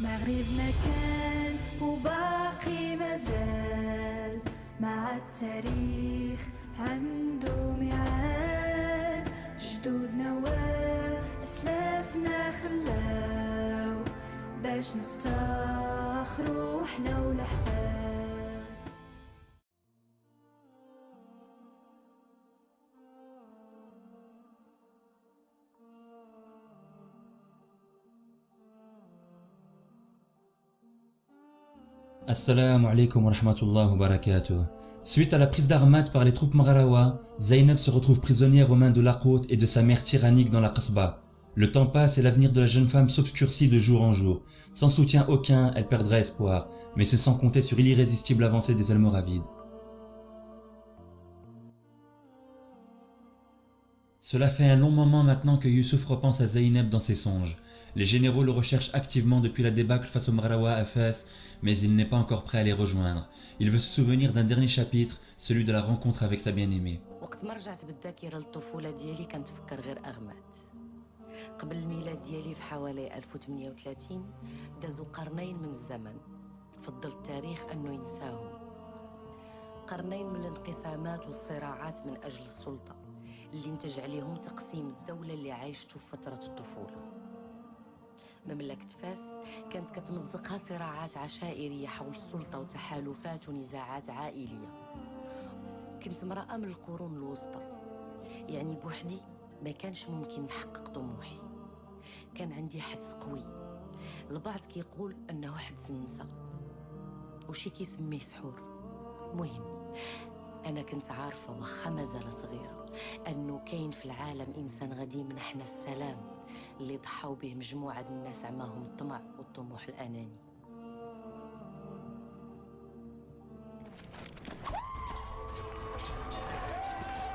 مغربنا كان وباقي مازال مع التاريخ عنده ميعاد. جدودنا وسلافنا خلاو باش نفتخروا احنا والأحفاد. Assalamu alaikum wa rahmatullahi wa barakatuh. Suite à la prise d'Armat par les troupes Maghrawa, Zainab se retrouve prisonnière aux mains de Laqut et de sa mère tyrannique dans la Qasba. Le temps passe et l'avenir de la jeune femme s'obscurcit de jour en jour. Sans soutien aucun, elle perdra espoir, mais c'est sans compter sur l'irrésistible avancée des Almoravides. Cela fait un long moment maintenant que Youssouf repense à Zainab dans ses songes. Les généraux le recherchent activement depuis la débâcle face aux Maghrawa à Fès, mais il n'est pas encore prêt à les rejoindre. Il veut se souvenir d'un dernier chapitre, celui de la rencontre avec sa bien-aimée. وقت ما رجعت بالذاكرة للطفولة ديالي كنتفكر غير أغمات. قبل الميلاد ديالي في حوالي 1038 دازوا قرنين من الزمن، فضل التاريخ أنه ينساهم. قرنين من الانقسامات والصراعات من أجل السلطة اللي انتج عليهم تقسيم الدولة اللي عايشته في فترة الطفولة. مملكة فاس كانت كتمزقها صراعات عشائرية حول السلطة وتحالفات ونزاعات عائلية. كنت امرأة من القرون الوسطى، يعني بوحدي ما كانش ممكن نحقق طموحي. كان عندي حدس قوي، البعض كيقول انه حدس النساء وشي كيسميه سحور. مهم انا كنت عارفة واخا مازال صغيرة انه كاين في العالم انسان غادي يمنحنا السلام اللي ضحاو به مجموعة من الناس عماهم الطمع والطموح الأناني.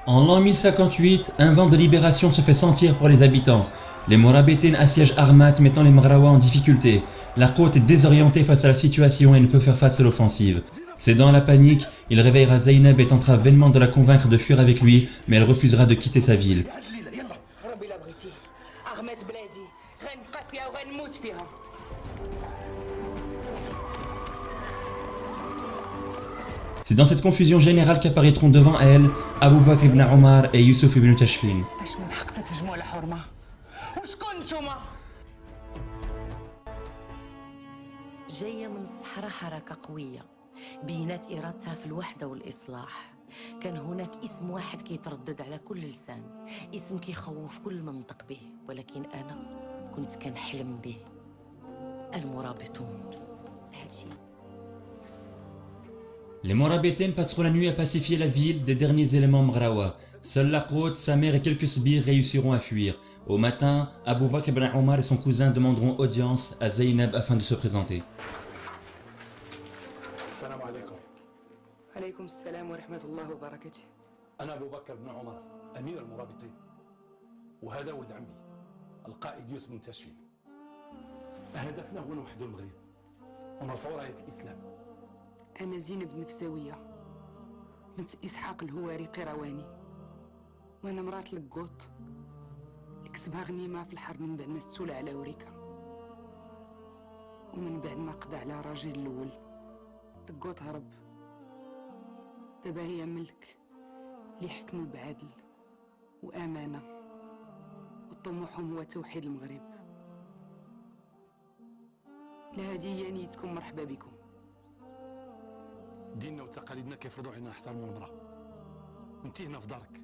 En l'an 1058, un vent de libération se fait sentir pour les habitants. Les Morabétines assiègent Armat, mettant les Maghrawa en difficulté. Laqut est désorienté face à la situation et ne peut faire face à l'offensive. Cédant à la panique, il réveillera Zainab et tentera vainement de la convaincre de fuir avec lui, mais elle refusera de quitter sa ville. C'est dans cette confusion générale qu'apparaîtront devant elle Abu Bakr ibn Omar et Youssouf ibn Tashfin. جاية من الصحراء حركة قوية بينات إرادتها في الوحدة والإصلاح. كان هناك اسم واحد كيتردد على كل لسان، اسم كيخوف كل من نطق به، ولكن أنا كنت كنحلم به: المرابطون. هادشي. Les Morabétines passeront la nuit à pacifier la ville des derniers éléments Maghrawa. Seul Laqut, sa mère et quelques sbires réussiront à fuir. Au matin, Abu Bakr ibn Omar et son cousin demanderont audience à Zainab afin de se présenter. السلام عليكم. عليكم السلام ورحمة الله وبركاته. أنا أبو بكر بن عمر أمير المرابطين، وهذا ولد عمي القائد يوسف بن تشفين. هدفنا هو نوحدوا المغرب ونرفعوا راية الإسلام. أنا زينب نفساوية بنت إسحاق الهواري قيرواني، وأنا مرات لقوط اللي كسبها غنيمة في الحرب من بعد ما استولى على وريكا، ومن بعد ما قضى على راجل الأول. لقوط هرب، دابا هي ملك اللي يحكموا بعدل وأمانة، وطموحهم هو توحيد المغرب. لهادي هي نيتكم، مرحبا بكم. ديننا وتقاليدنا كيفرضوا علينا نحترموا المرأة. انت هنا في دارك،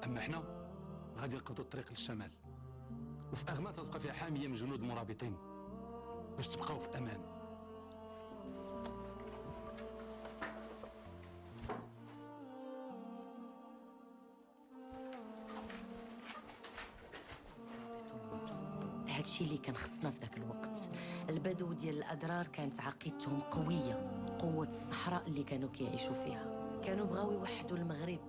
أما احنا غادي نقبضوا الطريق للشمال، وفي أغمات تبقى فيها حامية من جنود المرابطين باش تبقاو في أمان. هادشي اللي كان خصنا في ذاك الوقت. البدو ديال الأدرار كانت عقيدتهم قوية، قوة الصحراء اللي كانوا كيعيشوا فيها. كانوا بغاو يوحدوا المغرب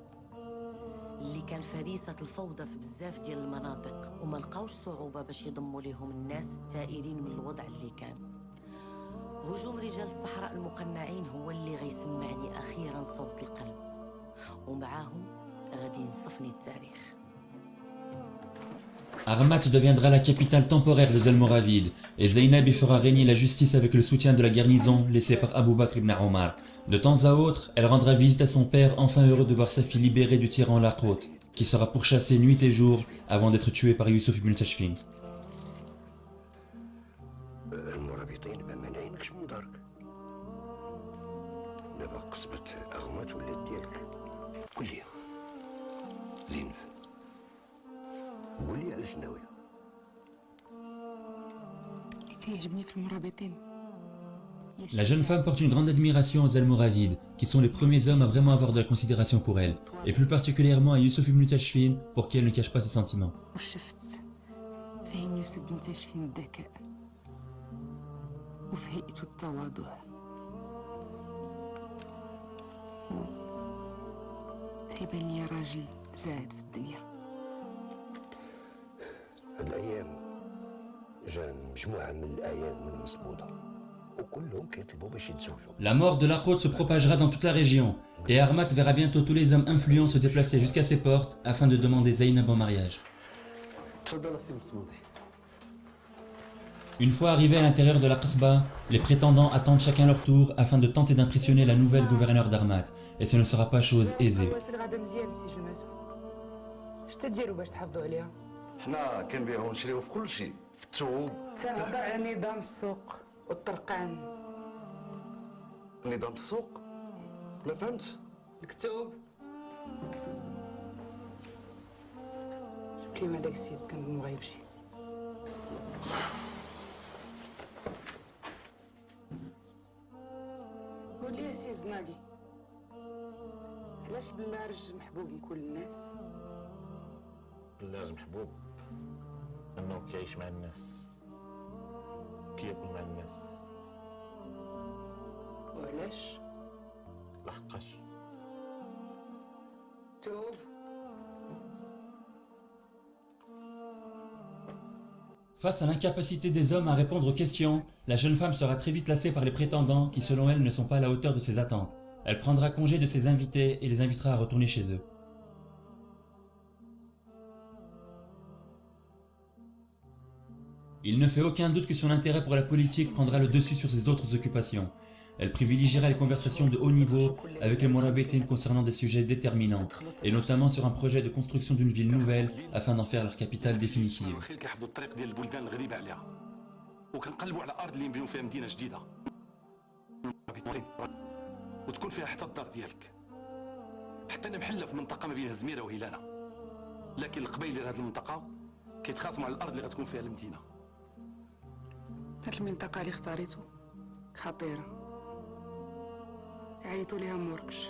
اللي كان فريسة الفوضى في بزاف ديال المناطق، وما لقاوش صعوبة باش يضموا ليهم الناس الثائرين من الوضع اللي كان. هجوم رجال الصحراء المقنعين هو اللي غيسمعني أخيرا صوت القلب، ومعاهم غادي ينصفني التاريخ. Armat deviendra la capitale temporaire des Almoravides et Zainab y fera régner la justice avec le soutien de la garnison laissée par Abu Bakr ibn Omar. De temps à autre, elle rendra visite à son père, enfin heureux de voir sa fille libérée du tyran Laqut, qui sera pourchassé nuit et jour avant d'être tué par Yusuf ibn Tashfin. المرابطين ما نعينكش من دارك. دابا قسمت أغمات ولات ديالك. قول لي زينب، قول لي علاش ناوية؟ اللي تيعجبني في المرابطين هي La jeune femme porte une grande admiration aux Almoravides, qui sont les premiers hommes à vraiment avoir de la considération pour elle, et plus particulièrement à Yusuf ibn Tashfin, pour qui elle ne cache pas ses sentiments. وشفت في عين يوسف بن تاشفين الذكاء وفي هيئته التواضع تيبان لي راجل زاهد في الدنيا. هاد الأيام جا مجموعة من الأعيان من المصبوطة وكلهم كيطلبوا باش يتزوجوا. La mort de Laqut se propagera dans toute la région, et Armat verra bientôt tous les hommes influents se déplacer jusqu'à ses portes afin de demander Zainab en mariage. تفضل السي مسموضي. Une fois arrivés à l'intérieur de la Qasba, les prétendants attendent chacun leur tour afin de tenter d'impressionner la nouvelle gouverneure d'Armat, et ce ne sera pas chose aisée. في الغدا مزيان مشيتي المسا. اش تديروا باش تحافظوا عليها؟ حنا كنبيعو ونشريو في كل شيء، في الثوب. تنهضر على نظام السوق والطرقان. نظام السوق ما فهمتش. الكتوب شوف لي داك السيد كان بغا يمشي. قول لي يا سي زناقي، علاش بلارج محبوب من كل الناس؟ لازم محبوب انه كيعيش مع الناس، كياكل مع الناس. وعلاش؟ لحقاش توب Face à l'incapacité des hommes à répondre aux questions, la jeune femme sera très vite lassée par les prétendants qui selon elle ne sont pas à la hauteur de ses attentes. Elle prendra congé de ses invités et les invitera à retourner chez eux. Il ne fait aucun doute que son intérêt pour la politique prendra le dessus sur ses autres occupations. Elle privilégiera les conversations de haut niveau avec les Morabitin concernant des sujets déterminants, et notamment sur un projet de construction d'une ville nouvelle afin d'en faire leur capitale définitive. خلي كيحفظوا الطريق ديال البلدان الغريبه عليها وكنقلبوا على ارض اللي نبنيو فيها مدينه جديده وتكون فيها حتى الدار ديالك. حتى انا محله في منطقه ما بين هزميره وهيلانه، لكن القبائل ديال هذه المنطقه كيتخاصموا على الارض اللي غتكون فيها المدينه. هاد المنطقة اللي اختاريتو خطيرة، عيطوا ليها موركش.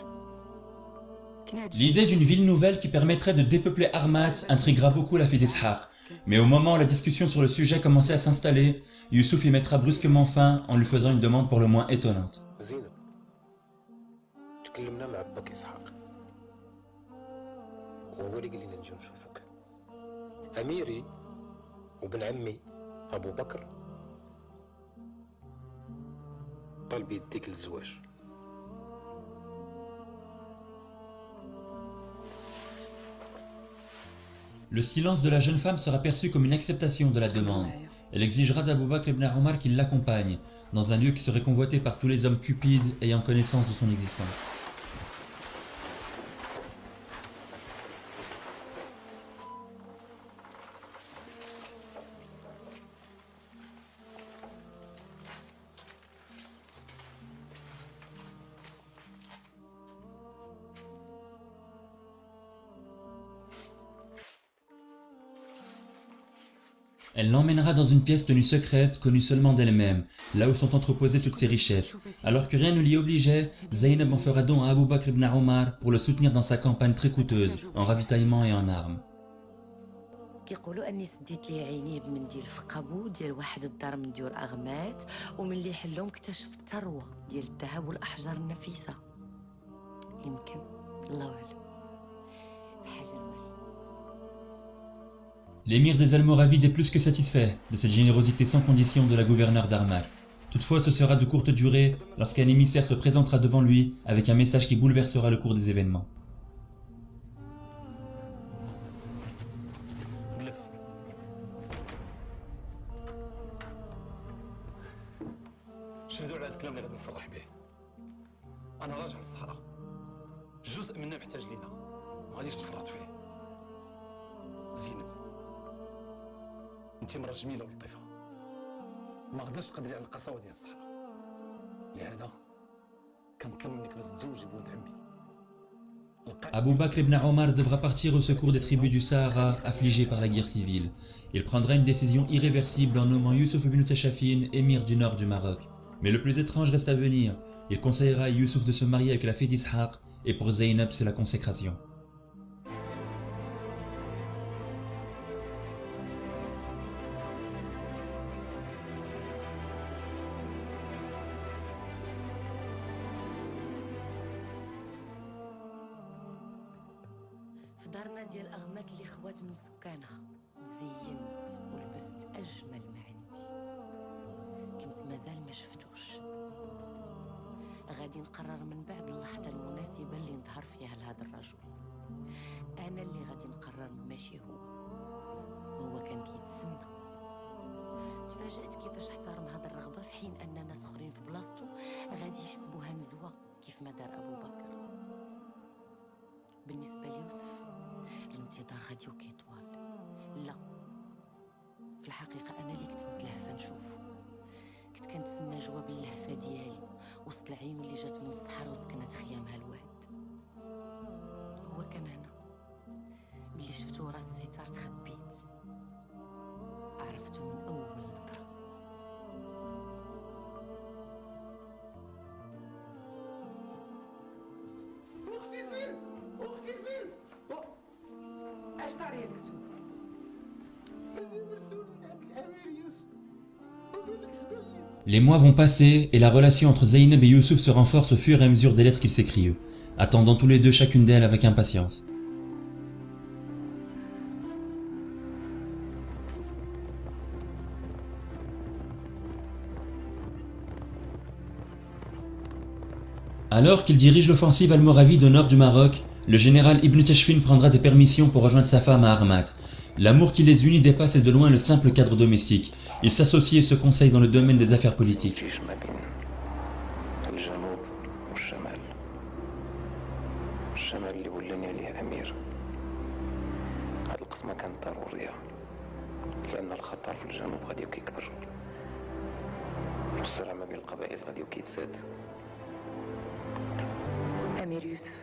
L'idée d'une ville nouvelle qui permettrait de dépeupler Armat intriguera beaucoup la fille d'Ishaq. Mais au moment où la discussion sur le sujet commençait à s'installer, Youssouf y mettra brusquement fin en lui faisant une demande pour le moins étonnante. زينب، تكلمنا مع باك إسحاق وهو اللي قال لنا نجيو نشوفوك. أميري وابن عمي أبو بكر طلب يديك للزواج. Le silence de la jeune femme sera perçu comme une acceptation de la demande. Elle exigera d'Abou Bakr ibn Omar qu'il l'accompagne, dans un lieu qui serait convoité par tous les hommes cupides ayant connaissance de son existence. Elle l'emmènera dans une pièce tenue secrète, connue seulement d'elle-même, là où sont entreposées toutes ses richesses. Alors que rien ne l'y obligeait, Zainab en fera don à Abu Bakr ibn Omar pour le soutenir dans sa campagne très coûteuse, en ravitaillement et en armes. كيقولوا اني سديت ليه عينيه بمنديل في قابو ديال واحد الدار من ديور اغمات، وملي حلهم اكتشف الثروه ديال الذهب والاحجار النفيسه. يمكن الله اعلم الحاجه الوحيده. L'émir des Almoravides est plus que satisfait de cette générosité sans condition de la gouverneure d'Armat. Toutefois, ce sera de courte durée lorsqu'un émissaire se présentera devant lui avec un message qui bouleversera le cours des événements. جلس شهدوا على هذا الكلام اللي غادي نصرح به. انا راجع للصحراء، جزء منا محتاج لينا، ما غاديش نفرط فيه. زينب، انت مرة جميلة ولطيفة، ما غاداش تقدري على القساوة ديال الصحراء، لهذا كنطلب منك باش تزوجي بولد عمي. Abou Bakr ibn Omar devra partir au secours des tribus du Sahara affligées par la guerre civile. Il prendra une décision irréversible en nommant Youssouf ibn Tachafin émir du nord du Maroc. Mais le plus étrange reste à venir. Il conseillera à Youssouf de se marier avec la fille d'Ishaq, et pour Zaynab c'est la consécration. في دارنا ديال أغمات اللي خوات من سكانها تزينت ولبست أجمل ما عندي، كنت مازال ما شفتوش. غادي نقرر من بعد اللحظة المناسبة اللي نظهر فيها لهذا الرجل. أنا اللي غادي نقرر ماشي هو كان كيتسنى. تفاجأت كيفاش احترم هذا الرغبة في حين أن ناس آخرين في بلاصتو غادي يحسبوها نزوة كيف ما دار أبو بكر. بالنسبة ليوسف الانتظار غادي وكيطوال. لا، في الحقيقة أنا اللي كنت متلهفة نشوفه. كنت كنتسنى جواب اللهفة ديالي وسط العيون اللي جات من الصحراء وسكنت خيامها الواد. هو كان هنا. ملي شفتو راس الستار تخبيت، عرفتو من أول نظرة. اختي زين، اختي زين، اش دار هاد الكتب؟ هذه مرسول من عند الامير يوسف، وقال لك خدمني. Les mois vont passer et la relation entre Zaynab et Youssouf se renforce au fur et à mesure des lettres qu'ils s'écrivent, attendant tous les deux chacune d'elles avec impatience. Alors qu'il dirige l'offensive almoravide au nord du Maroc, le général Ibn Tachfin prendra des permissions pour rejoindre sa femme à Armat. L'amour qui les unit dépasse de loin le simple cadre domestique. Ils s'associent et se conseillent dans le domaine des affaires politiques. تعيش ما بين الجنوب والشمال، الشمال اللي ولاني عليه أمير. هاد القسمة كانت ضرورية لأن الخطر في الجنوب غادي كيكبر والصراع ما بين القبائل غادي كيتزاد. امير يوسف،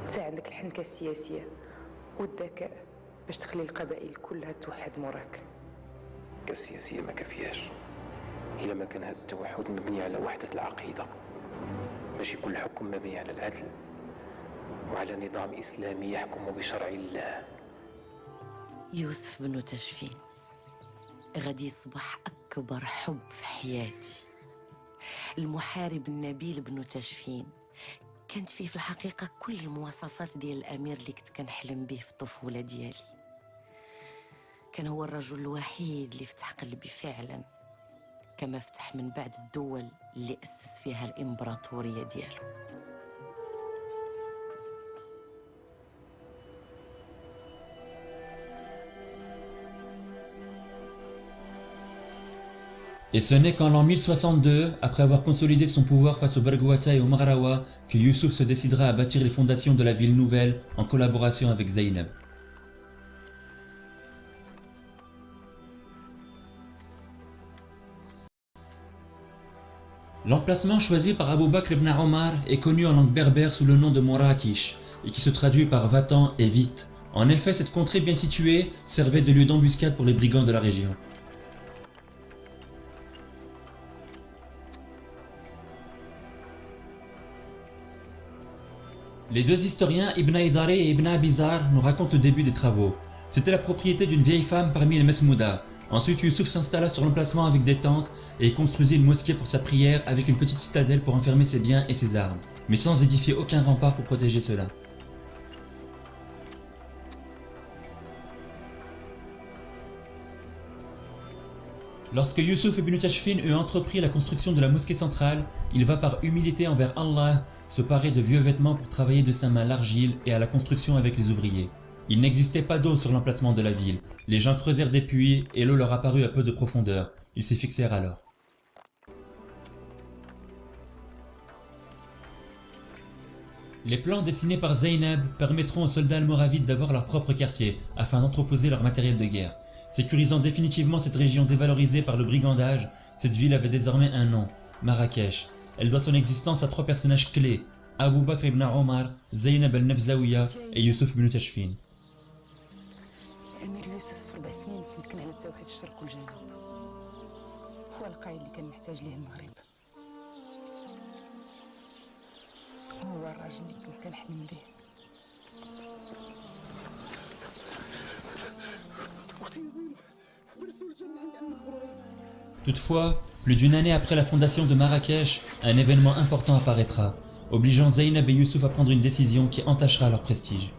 انت عندك الحنكة السياسية والذكاء باش تخلي القبائل كلها توحد موراك. السياسية ما كافياش إلا ما كان هذا التوحد مبني على وحدة العقيدة. ماشي كل حكم مبني على العدل وعلى نظام إسلامي يحكم بشرع الله. يوسف بن تشفين غادي يصبح أكبر حب في حياتي. المحارب النبيل بن تشفين كانت فيه في الحقيقة كل المواصفات ديال الأمير اللي كنت كنحلم به في الطفولة ديالي. كان هو الرجل الوحيد اللي فتح قلبي فعلا، كما فتح من بعد الدول اللي أسس فيها الإمبراطورية ديالو. Et ce n'est qu'en l'an 1062, après avoir consolidé son pouvoir face aux Barghouata et aux Maghrawa, que Youssouf se décidera à bâtir les fondations de la ville nouvelle en collaboration avec Zaynab. L'emplacement choisi par Abou Bakr ibn Omar est connu en langue berbère sous le nom de Morakish, et qui se traduit par va-t'en et vite. En effet, cette contrée bien située servait de lieu d'embuscade pour les brigands de la région. Les deux historiens Ibn Aydari et Ibn Abizar nous racontent le début des travaux. C'était la propriété d'une vieille femme parmi les Mesmouda. Ensuite, Youssouf s'installa sur l'emplacement avec des tentes et construisit une mosquée pour sa prière avec une petite citadelle pour enfermer ses biens et ses armes, mais sans édifier aucun rempart pour protéger cela. Lorsque Youssouf ibn Tachfin eut entrepris la construction de la mosquée centrale, il va par humilité envers Allah se parer de vieux vêtements pour travailler de sa main l'argile et à la construction avec les ouvriers. Il n'existait pas d'eau sur l'emplacement de la ville. Les gens creusèrent des puits et l'eau leur apparut à peu de profondeur. Ils s'y fixèrent alors. Les plans dessinés par Zeynep permettront aux soldats almoravides d'avoir leur propre quartier afin d'entreposer leur matériel de guerre. Sécurisant définitivement cette région dévalorisée par le brigandage, cette ville avait désormais un nom, Marrakech. Elle doit son existence à 3 personnages clés, Abou Bakr ibn Omar, Zeynep el-Nefzaouia et Youssouf ibn Tachfin. الأمير يوسف في 4 سنين تمكن على توحيد الشرق والجنوب. هو القائد اللي كان محتاج ليه المغرب. هو الراجل اللي كنت كنحلم بيه. Toutefois, plus d'une année après la fondation de Marrakech, un événement important apparaîtra, obligeant Zeynep et Youssouf à prendre une décision qui entachera leur prestige.